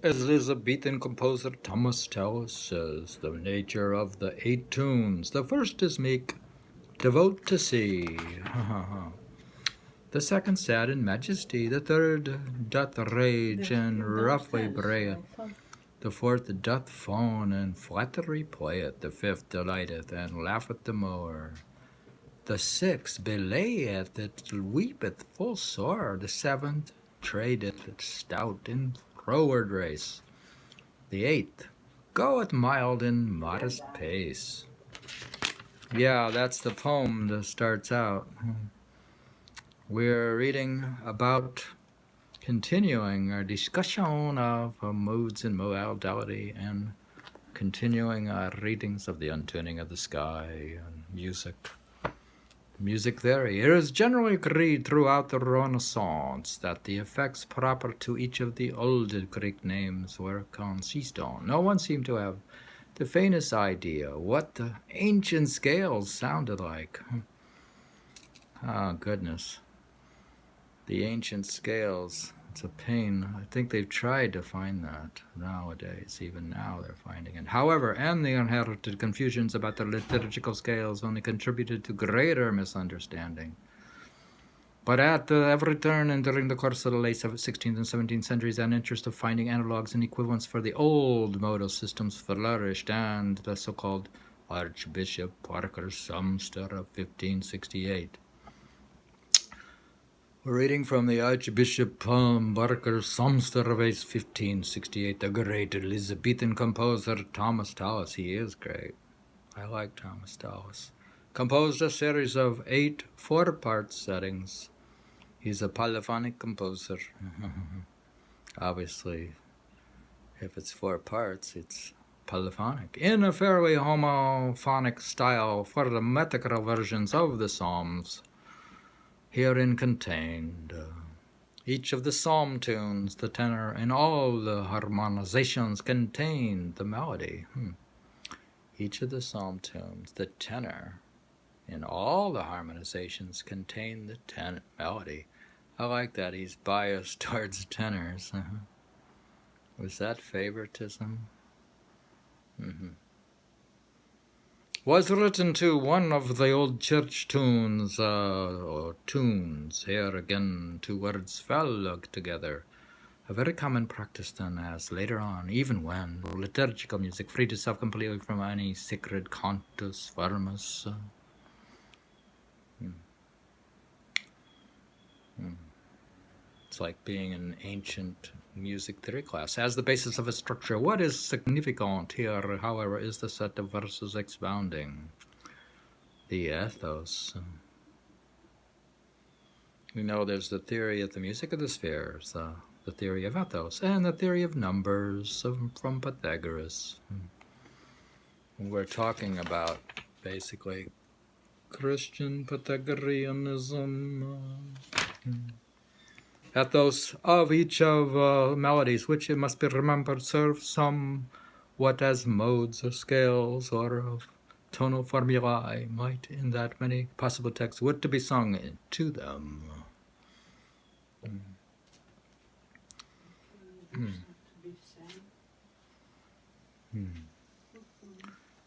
As Elizabethan composer Thomas Tallis says, the nature of the 8 tunes. The first is meek, devote to see. The second sad in majesty. The third doth rage and roughly brayeth. The fourth doth fawn and flattery playeth. The fifth delighteth and laugheth the more. The sixth belayeth, it weepeth full sore. The seventh tradeth it stout in froward race. The eighth goeth mild in modest pace. Yeah, that's the poem that starts out. We're reading about continuing our discussion of moods and modality and continuing our readings of the Untuning of the Sky and music. Music theory. It is generally agreed throughout the Renaissance that the effects proper to each of the old Greek names were consistent. No one seemed to have the faintest idea what the ancient scales sounded like. Oh, goodness. The ancient scales. It's a pain. I think they've tried to find that nowadays. Even now they're finding it. However, and the inherited confusions about the liturgical scales only contributed to greater misunderstanding. But at every turn and during the course of the late 16th and 17th centuries, an interest of finding analogues and equivalents for the old modal systems flourished, and the so-called Archbishop Parker Sumster of 1568. We're reading from the Archbishop Parker Sumster of 1568, the great Elizabethan composer Thomas Tallis. He is great. I like Thomas Tallis. Composed a series of 8 4-part settings. He's a polyphonic composer. Obviously, if it's 4 parts, it's polyphonic. In a fairly homophonic style for the metrical versions of the Psalms. Herein contained each of the psalm tunes, the tenor, and all the harmonizations contained the melody. Each of the psalm tunes, the tenor, and all the harmonizations contain the melody. I like that. He's biased towards tenors. Was that favoritism? Was written to one of the old church tunes, or tunes. Here again, 2 words fell together. A very common practice then, as later on, even when liturgical music freed itself completely from any sacred cantus, firmus. It's like being an ancient music theory class. As the basis of its structure, what is significant here, however, is the set of verses expounding the ethos. We know there's the theory of the music of the spheres, the theory of ethos, and the theory of numbers from Pythagoras. We're talking about, basically, Christian Pythagoreanism. Ethos of each of melodies, which, it must be remembered, serve somewhat as modes or scales or of tonal formulae, might, in that many possible texts, would to be sung to them.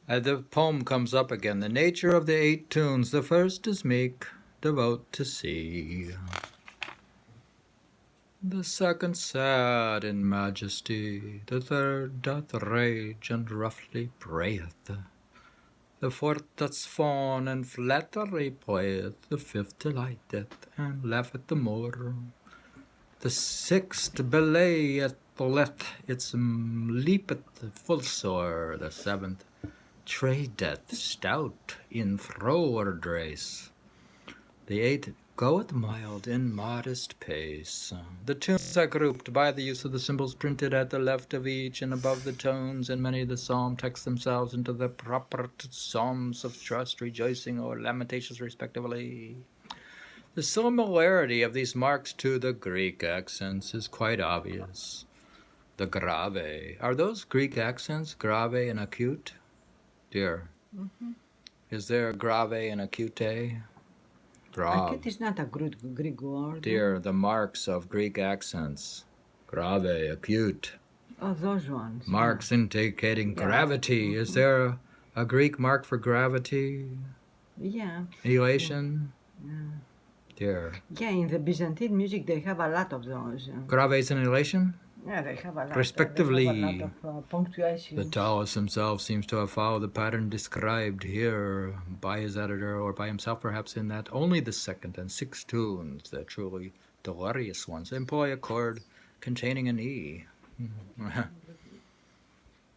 The poem comes up again. The nature of the 8 tunes. The first is meek, devote to see. The second sad in majesty. The third doth rage and roughly prayeth. The fourth doth fawn and flattery playeth. The fifth delighteth and laugheth the more. The sixth belayeth, let its leapeth full sore. The seventh tradeth stout in froward race. The eighth goeth mild in modest pace. The tunes are grouped by the use of the symbols printed at the left of each and above the tones, and many of the psalm texts themselves into the proper psalms of trust, rejoicing, or lamentations, respectively. The similarity of these marks to the Greek accents is quite obvious. The grave. Are those Greek accents, grave and acute? Dear. Is there a grave and acute? Acute is not a Greek word. Dear, the marks of Greek accents. Grave, acute. Oh, those ones. Marks indicating gravity. Is there a Greek mark for gravity? Yeah. Elation? Yeah. There. Yeah, in the Byzantine music they have a lot of those. Graves and elation? Yeah, they have a lot. Respectively. They have a lot of punctuation. The Tallis himself seems to have followed the pattern described here by his editor, or by himself perhaps, in that only the second and sixth tunes, the truly delirious ones, employ a chord containing an E.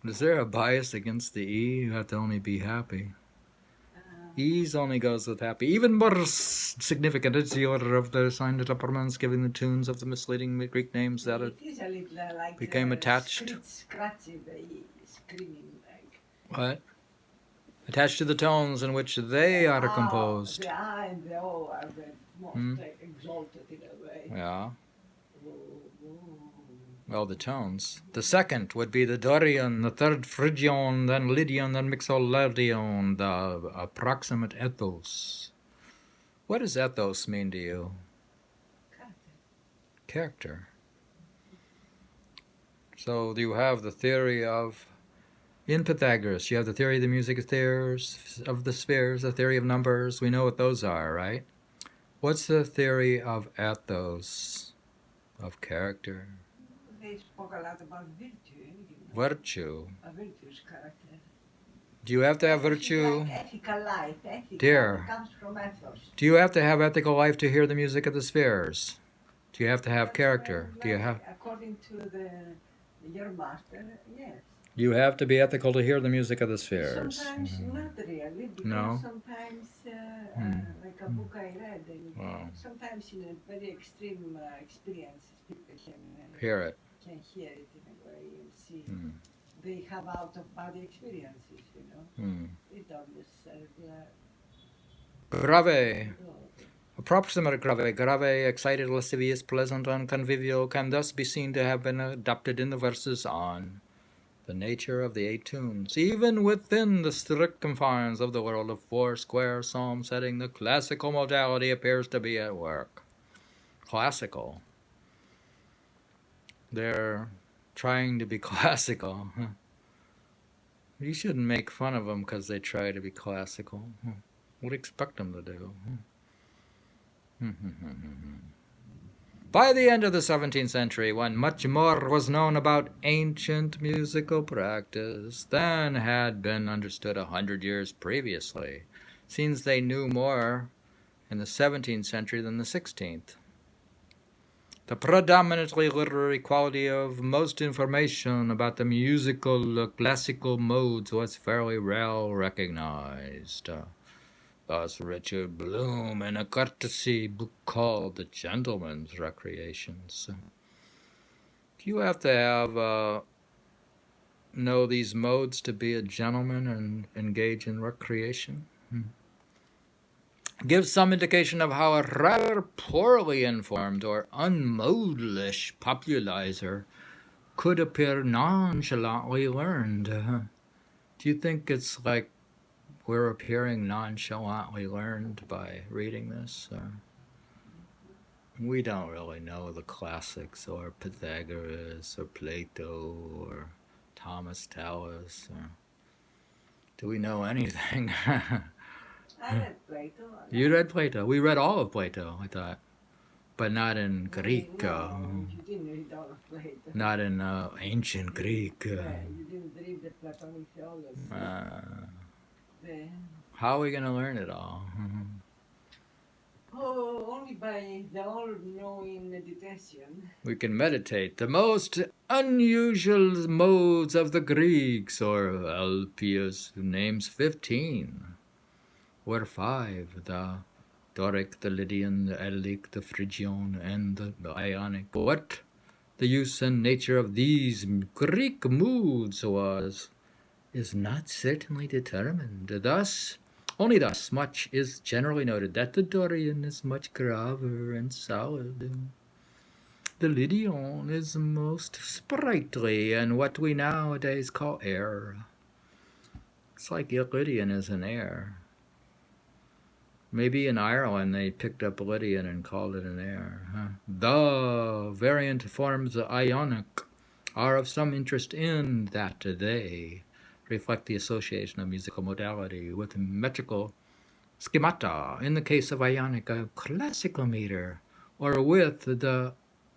Is there a bias against the E? You have to only be happy. E's only goes with happy. Even more significant is the order of the assigned departments, giving the tunes of the misleading Greek names that it is a little like became attached. Scratchy, screaming like. What? Attached to the tones in which they are composed. The A and the O are the most exalted in a way. Yeah. Well, the tones. The second would be the Dorian, the third Phrygian, then Lydian, then Mixolydian, the approximate ethos. What does ethos mean to you? Character. So you have the theory of, in Pythagoras, you have the theory of the music of the spheres, the theory of numbers. We know what those are, right? What's the theory of ethos, of character? They spoke a lot about virtue. Virtue. A virtue's character. Do you have to have virtue? Like ethical life. Dear. Comes from ethos. Do you have to have ethical life to hear the music of the spheres? Do you have to have character? Do you have? According to your master, yes. You have to be ethical to hear the music of the spheres. Sometimes not really, because No. sometimes, like a book I read, sometimes in a very extreme experience, people can hear it. Can hear it in a way and see. They have out of body experiences, you know. It always Grave. Approximate grave. Grave, excited, lascivious, pleasant, and convivial, can thus be seen to have been adopted in the verses on the nature of the 8 tunes. Even within the strict confines of the world of 4-square psalm setting, the classical modality appears to be at work. Classical. They're trying to be classical. You shouldn't make fun of them because they try to be classical. What do you expect them to do? By the end of the 17th century, when much more was known about ancient musical practice than had been understood 100 years previously, since they knew more in the 17th century than the 16th. The predominantly literary quality of most information about the musical classical modes was fairly well recognized. Thus Richard Bloom, in a courtesy book called The Gentleman's Recreations. You have to have know these modes to be a gentleman and engage in recreation. Gives some indication of how a rather poorly informed or unmodelish popularizer could appear nonchalantly learned. Do you think it's like we're appearing nonchalantly learned by reading this? We don't really know the classics, or Pythagoras, or Plato, or Thomas Tallis. Do we know anything? I read Plato. You read Plato. We read all of Plato, I thought. But not in Greek. No, you didn't read all of Plato. Not in ancient Greek. You didn't read the Platonic theology. How are we going to learn it all? Only by the all-knowing meditation. We can meditate. The most unusual modes of the Greeks, or Alpius names 15. Were 5, the Doric, the Lydian, the Attic, the Phrygian, and the Ionic. What the use and nature of these Greek moods is not certainly determined. Only thus much is generally noted that the Dorian is much graver and solid. The Lydian is most sprightly and what we nowadays call air. It's like Lydian is an air. Maybe in Ireland they picked up Lydian and called it an air. The variant forms the Ionic are of some interest in that they reflect the association of musical modality with metrical schemata, in the case of Ionic, a classical meter, or with the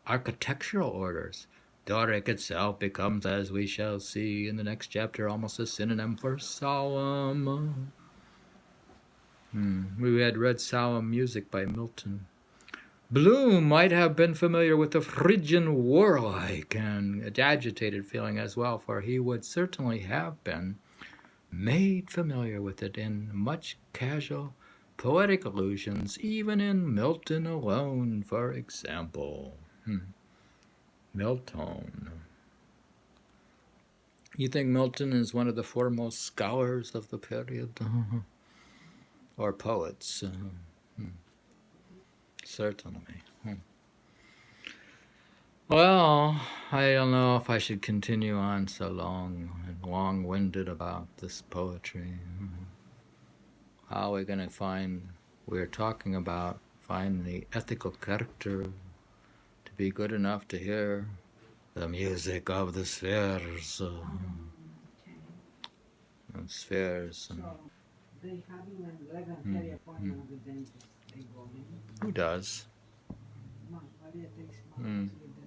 architectural orders. Doric itself becomes, as we shall see in the next chapter, almost a synonym for solemn. We had read Solemn Music by Milton. Bloom might have been familiar with the Phrygian warlike and agitated feeling as well, for he would certainly have been made familiar with it in much casual poetic allusions, even in Milton alone, for example. Milton. You think Milton is one of the foremost scholars of the period? Or poets? Certainly. Well, I don't know if I should continue on so long-winded about this poetry. How are we going to find, we're talking about find the ethical character to be good enough to hear the music of the spheres. Spheres. So they having an legendary appointment with dentist. They go in. Who does? Maria takes with the